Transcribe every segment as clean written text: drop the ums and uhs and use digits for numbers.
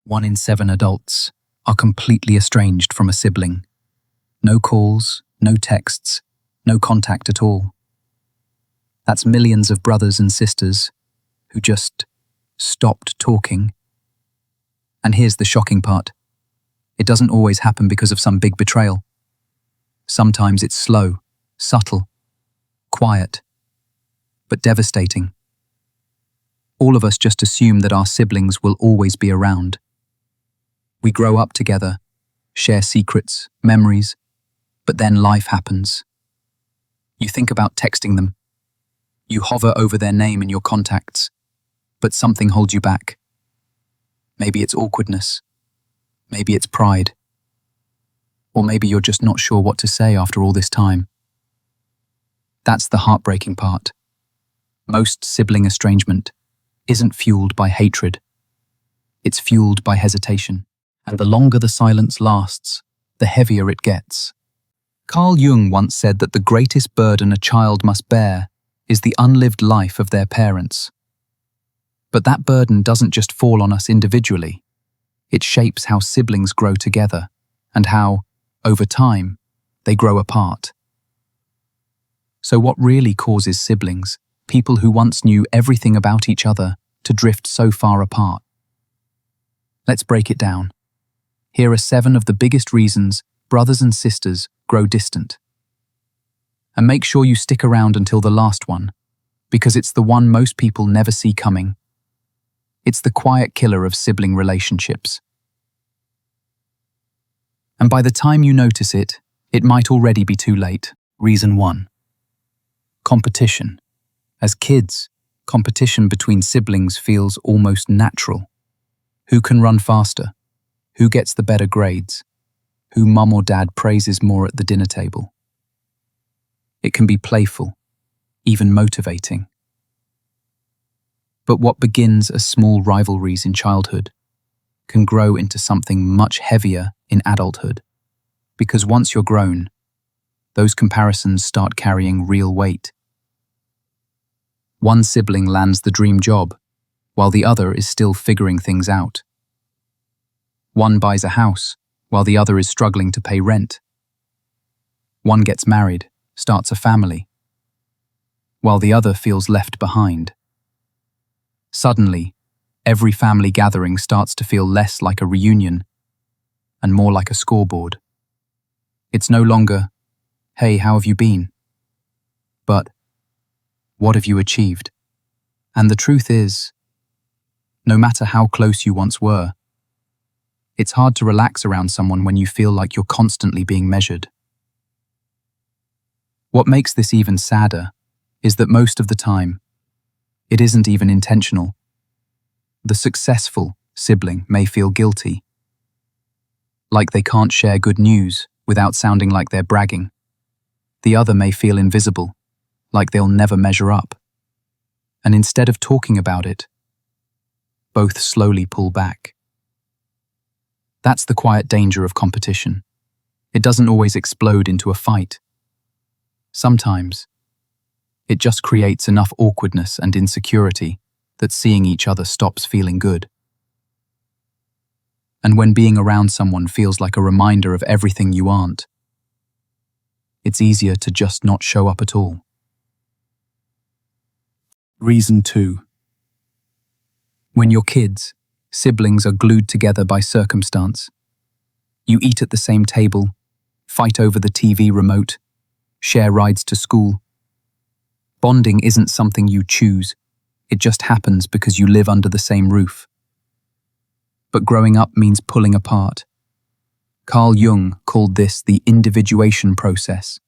1 in 7 adults are completely estranged from a sibling. No calls, no texts, no contact at all. That's millions of brothers and sisters who just stopped talking. And here's the shocking part. It doesn't always happen because of some big betrayal. Sometimes it's slow, subtle, quiet, but devastating. All of us just assume that our siblings will always be around. We grow up together, share secrets, memories, but then life happens. You think about texting them. You hover over their name in your contacts, but something holds you back. Maybe it's awkwardness. Maybe it's pride. Or maybe you're just not sure what to say after all this time. That's the heartbreaking part. Most sibling estrangement isn't fueled by hatred. It's fueled by hesitation. And the longer the silence lasts, the heavier it gets. Carl Jung once said that the greatest burden a child must bear is the unlived life of their parents. But that burden doesn't just fall on us individually. It shapes how siblings grow together and how, over time, they grow apart. So what really causes siblings, people who once knew everything about each other, to drift so far apart? Let's break it down. Here are 7 of the biggest reasons brothers and sisters grow distant. And make sure you stick around until the last one, because it's the one most people never see coming. It's the quiet killer of sibling relationships. And by the time you notice it, it might already be too late. Reason 1. Competition. As kids, competition between siblings feels almost natural. Who can run faster? Who gets the better grades? Who mum or dad praises more at the dinner table? It can be playful, even motivating. But what begins as small rivalries in childhood can grow into something much heavier in adulthood. Because once you're grown, those comparisons start carrying real weight. One sibling lands the dream job, while the other is still figuring things out. One buys a house, while the other is struggling to pay rent. One gets married, starts a family, while the other feels left behind. Suddenly, every family gathering starts to feel less like a reunion and more like a scoreboard. It's no longer, "Hey, how have you been?" but, "What have you achieved?" And the truth is, no matter how close you once were, it's hard to relax around someone when you feel like you're constantly being measured. What makes this even sadder is that most of the time, it isn't even intentional. The successful sibling may feel guilty, like they can't share good news without sounding like they're bragging. The other may feel invisible, like they'll never measure up. And instead of talking about it, both slowly pull back. That's the quiet danger of competition. It doesn't always explode into a fight. Sometimes, it just creates enough awkwardness and insecurity that seeing each other stops feeling good. And when being around someone feels like a reminder of everything you aren't, it's easier to just not show up at all. Reason 2. When you're kids, siblings are glued together by circumstance. You eat at the same table, fight over the TV remote, share rides to school. Bonding isn't something you choose, it just happens because you live under the same roof. But growing up means pulling apart. Carl Jung called this the individuation process,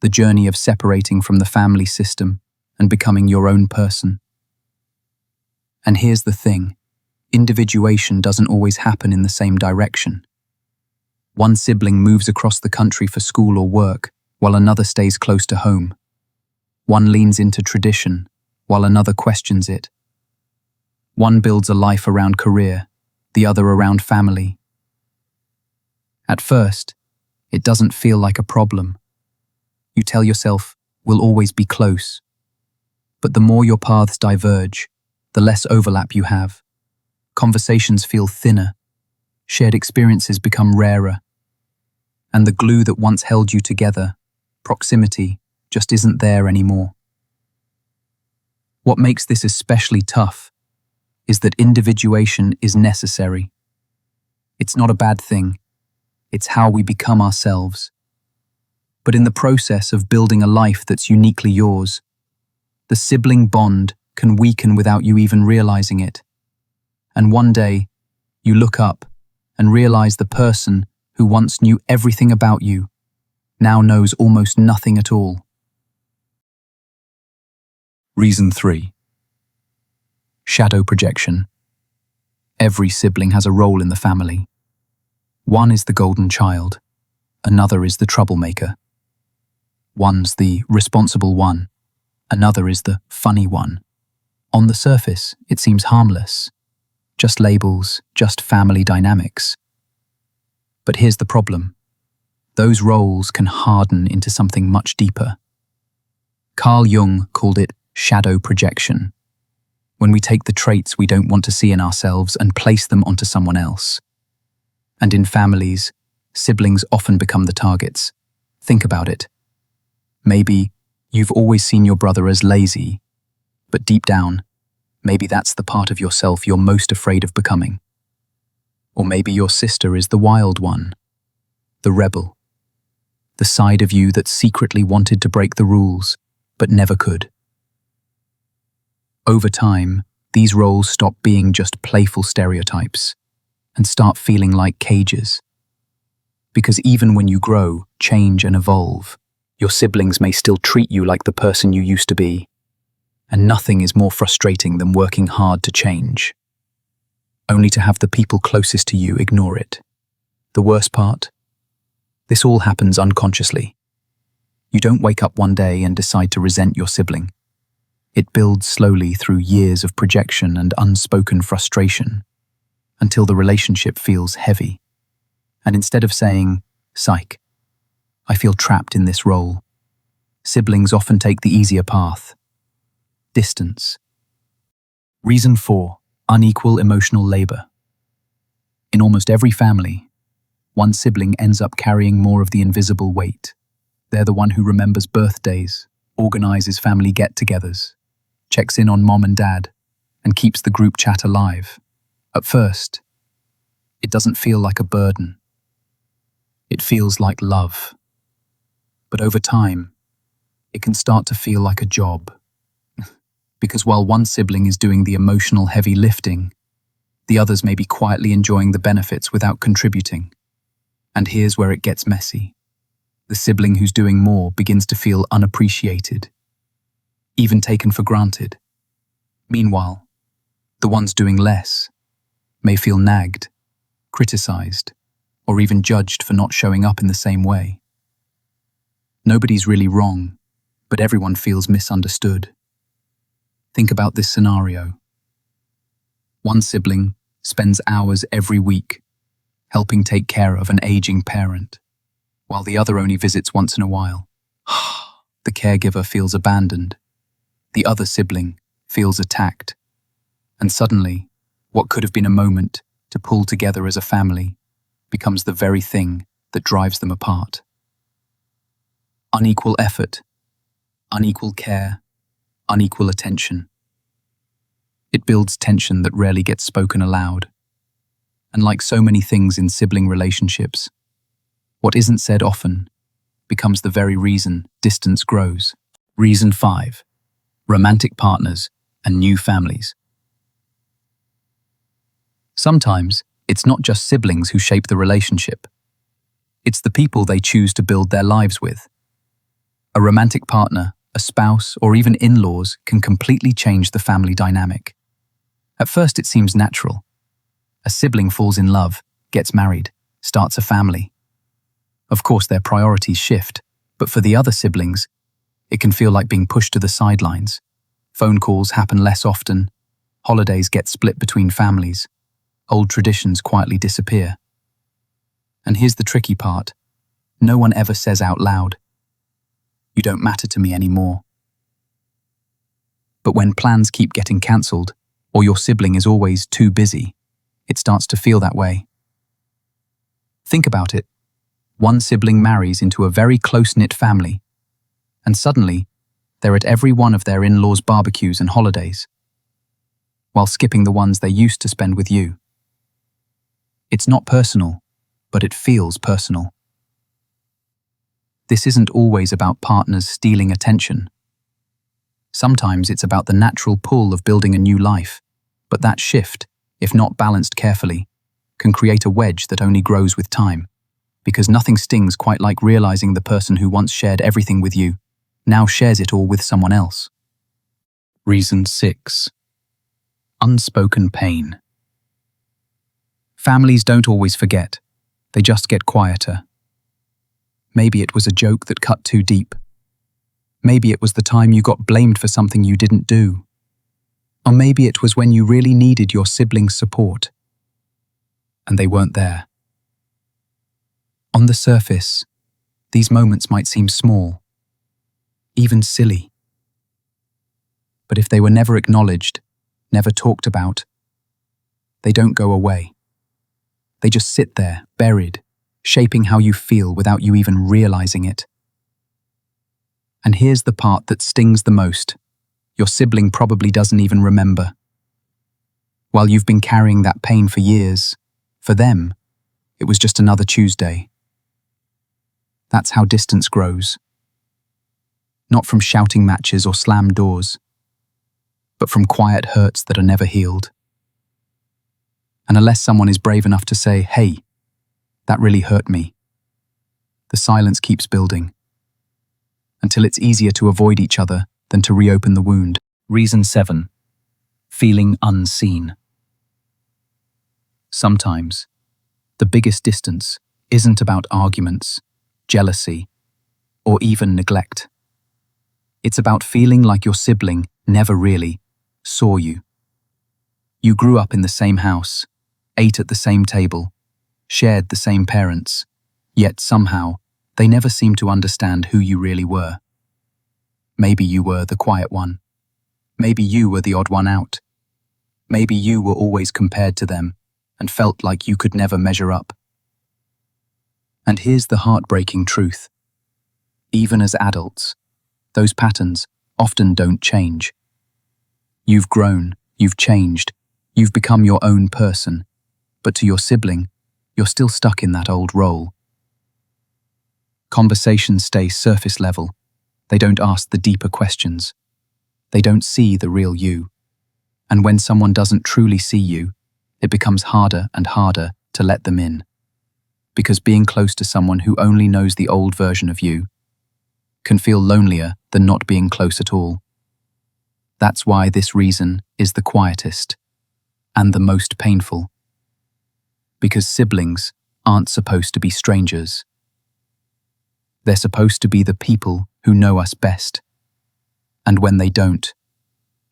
the journey of separating from the family system and becoming your own person. And here's the thing. Individuation doesn't always happen in the same direction. One sibling moves across the country for school or work, while another stays close to home. One leans into tradition, while another questions it. One builds a life around career, the other around family. At first, it doesn't feel like a problem. You tell yourself, "We'll always be close." But the more your paths diverge, the less overlap you have. Conversations feel thinner, shared experiences become rarer, and the glue that once held you together, proximity, just isn't there anymore. What makes this especially tough is that individuation is necessary. It's not a bad thing. It's how we become ourselves. But in the process of building a life that's uniquely yours, the sibling bond can weaken without you even realizing it. And one day, you look up and realize the person who once knew everything about you now knows almost nothing at all. Reason 3. Shadow projection. Every sibling has a role in the family. One is the golden child, another is the troublemaker. One's the responsible one, another is the funny one. On the surface, it seems harmless. Just labels, just family dynamics. But here's the problem. Those roles can harden into something much deeper. Carl Jung called it shadow projection, when we take the traits we don't want to see in ourselves and place them onto someone else. And in families, siblings often become the targets. Think about it. Maybe you've always seen your brother as lazy, but deep down, maybe that's the part of yourself you're most afraid of becoming. Or maybe your sister is the wild one, the rebel, the side of you that secretly wanted to break the rules, but never could. Over time, these roles stop being just playful stereotypes and start feeling like cages. Because even when you grow, change and evolve, your siblings may still treat you like the person you used to be. And nothing is more frustrating than working hard to change, only to have the people closest to you ignore it. The worst part? This all happens unconsciously. You don't wake up one day and decide to resent your sibling. It builds slowly through years of projection and unspoken frustration, until the relationship feels heavy. And instead of saying, "Psych, I feel trapped in this role," siblings often take the easier path. Distance. Reason 4. Unequal emotional labor. In almost every family, one sibling ends up carrying more of the invisible weight. They're the one who remembers birthdays, organizes family get-togethers, checks in on mom and dad, and keeps the group chat alive. At first, it doesn't feel like a burden. It feels like love. But over time, it can start to feel like a job. Because while one sibling is doing the emotional heavy lifting, the others may be quietly enjoying the benefits without contributing. And here's where it gets messy. The sibling who's doing more begins to feel unappreciated, even taken for granted. Meanwhile, the ones doing less may feel nagged, criticized, or even judged for not showing up in the same way. Nobody's really wrong, but everyone feels misunderstood. Think about this scenario. One sibling spends hours every week helping take care of an aging parent, while the other only visits once in a while. The caregiver feels abandoned. The other sibling feels attacked. And suddenly, what could have been a moment to pull together as a family becomes the very thing that drives them apart. Unequal effort, unequal care, unequal attention. It builds tension that rarely gets spoken aloud. And like so many things in sibling relationships, what isn't said often becomes the very reason distance grows. Reason 5. Romantic partners and new families. Sometimes, it's not just siblings who shape the relationship. It's the people they choose to build their lives with. A romantic partner, a spouse, or even in-laws can completely change the family dynamic. At first, it seems natural. A sibling falls in love, gets married, starts a family. Of course, their priorities shift, but for the other siblings, it can feel like being pushed to the sidelines. Phone calls happen less often, holidays get split between families, old traditions quietly disappear. And here's the tricky part. No one ever says out loud, "You don't matter to me anymore." But when plans keep getting cancelled, or your sibling is always too busy, it starts to feel that way. Think about it. One sibling marries into a very close-knit family, and suddenly, they're at every one of their in-laws' barbecues and holidays, while skipping the ones they used to spend with you. It's not personal, but it feels personal. This isn't always about partners stealing attention. Sometimes it's about the natural pull of building a new life, but that shift, if not balanced carefully, can create a wedge that only grows with time, because nothing stings quite like realizing the person who once shared everything with you now shares it all with someone else. Reason 6. Unspoken pain. Families don't always forget, they just get quieter. Maybe it was a joke that cut too deep. Maybe it was the time you got blamed for something you didn't do. Or maybe it was when you really needed your siblings' support, and they weren't there. On the surface, these moments might seem small, even silly. But if they were never acknowledged, never talked about, they don't go away. They just sit there, buried, shaping how you feel without you even realizing it. And here's the part that stings the most. Your sibling probably doesn't even remember. While you've been carrying that pain for years, for them, it was just another Tuesday. That's how distance grows. Not from shouting matches or slammed doors, but from quiet hurts that are never healed. And unless someone is brave enough to say, "Hey, that really hurt me," the silence keeps building, until it's easier to avoid each other than to reopen the wound. Reason 7. Feeling unseen. Sometimes, the biggest distance isn't about arguments, jealousy, or even neglect. It's about feeling like your sibling never really saw you. You grew up in the same house, ate at the same table, shared the same parents, yet somehow they never seemed to understand who you really were. Maybe you were the quiet one. Maybe you were the odd one out. Maybe you were always compared to them and felt like you could never measure up. And here's the heartbreaking truth. Even as adults, those patterns often don't change. You've grown, you've changed, you've become your own person, but to your sibling, you're still stuck in that old role. Conversations stay surface level. They don't ask the deeper questions. They don't see the real you. And when someone doesn't truly see you, it becomes harder and harder to let them in. Because being close to someone who only knows the old version of you can feel lonelier than not being close at all. That's why this reason is the quietest and the most painful. Because siblings aren't supposed to be strangers. They're supposed to be the people who know us best. And when they don't,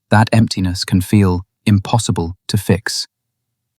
that emptiness can feel impossible to fix.